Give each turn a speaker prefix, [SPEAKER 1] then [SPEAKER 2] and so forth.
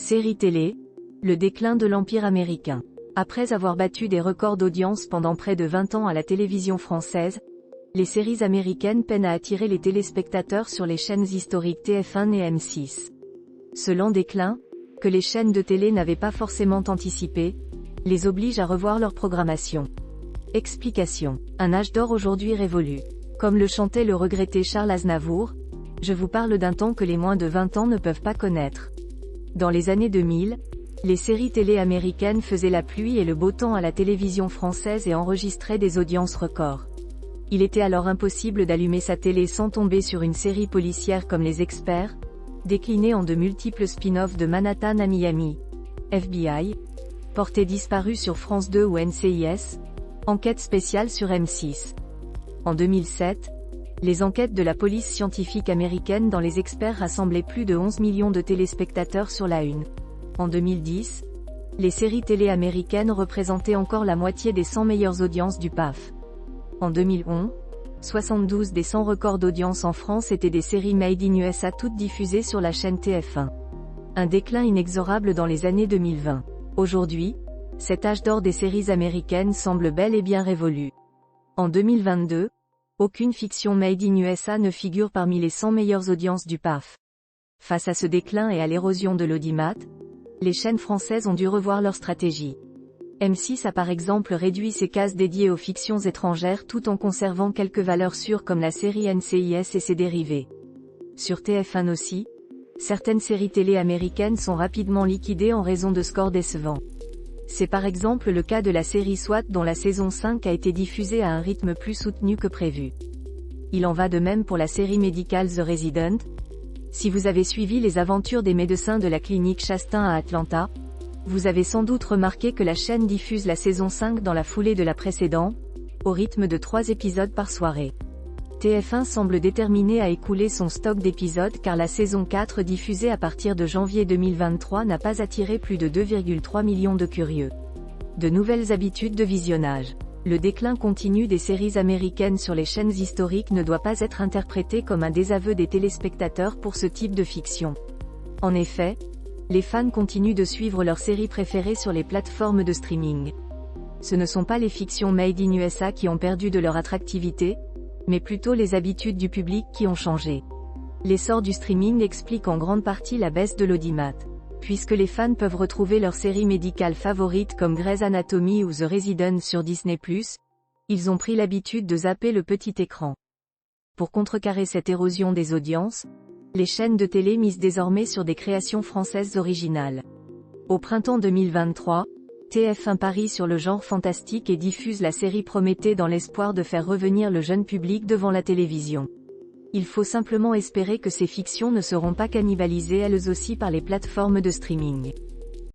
[SPEAKER 1] Série télé, le déclin de l'Empire américain. Après avoir battu des records d'audience pendant près de 20 ans à la télévision française, les séries américaines peinent à attirer les téléspectateurs sur les chaînes historiques TF1 et M6. Ce lent déclin, que les chaînes de télé n'avaient pas forcément anticipé, les oblige à revoir leur programmation. Explication. Un âge d'or aujourd'hui révolu. Comme le chantait le regretté Charles Aznavour, je vous parle d'un temps que les moins de 20 ans ne peuvent pas connaître. Dans les années 2000, les séries télé américaines faisaient la pluie et le beau temps à la télévision française et enregistraient des audiences records. Il était alors impossible d'allumer sa télé sans tomber sur une série policière comme Les Experts, déclinée en de multiples spin-offs de Manhattan à Miami, FBI, Portée disparue sur France 2 ou NCIS, Enquête spéciale sur M6. En 2007, les enquêtes de la police scientifique américaine dans Les Experts rassemblaient plus de 11 millions de téléspectateurs sur la une. En 2010, les séries télé américaines représentaient encore la moitié des 100 meilleures audiences du PAF. En 2011, 72 des 100 records d'audience en France étaient des séries Made in USA toutes diffusées sur la chaîne TF1. Un déclin inexorable dans les années 2020. Aujourd'hui, cet âge d'or des séries américaines semble bel et bien révolu. En 2022, aucune fiction Made in USA ne figure parmi les 100 meilleures audiences du PAF. Face à ce déclin et à l'érosion de l'audimat, les chaînes françaises ont dû revoir leur stratégie. M6 a par exemple réduit ses cases dédiées aux fictions étrangères tout en conservant quelques valeurs sûres comme la série NCIS et ses dérivés. Sur TF1 aussi, certaines séries télé américaines sont rapidement liquidées en raison de scores décevants. C'est par exemple le cas de la série SWAT dont la saison 5 a été diffusée à un rythme plus soutenu que prévu. Il en va de même pour la série médicale The Resident. Si vous avez suivi les aventures des médecins de la clinique Chastain à Atlanta, vous avez sans doute remarqué que la chaîne diffuse la saison 5 dans la foulée de la précédente, au rythme de 3 épisodes par soirée. TF1 semble déterminé à écouler son stock d'épisodes car la saison 4 diffusée à partir de janvier 2023 n'a pas attiré plus de 2,3 millions de curieux. De nouvelles habitudes de visionnage. Le déclin continu des séries américaines sur les chaînes historiques ne doit pas être interprété comme un désaveu des téléspectateurs pour ce type de fiction. En effet, les fans continuent de suivre leurs séries préférées sur les plateformes de streaming. Ce ne sont pas les fictions Made in USA qui ont perdu de leur attractivité, mais plutôt les habitudes du public qui ont changé. L'essor du streaming explique en grande partie la baisse de l'audimat. Puisque les fans peuvent retrouver leurs séries médicales favorites comme Grey's Anatomy ou The Resident sur Disney+, ils ont pris l'habitude de zapper le petit écran. Pour contrecarrer cette érosion des audiences, les chaînes de télé misent désormais sur des créations françaises originales. Au printemps 2023, TF1 parie sur le genre fantastique et diffuse la série Prométhée dans l'espoir de faire revenir le jeune public devant la télévision. Il faut simplement espérer que ces fictions ne seront pas cannibalisées elles aussi par les plateformes de streaming.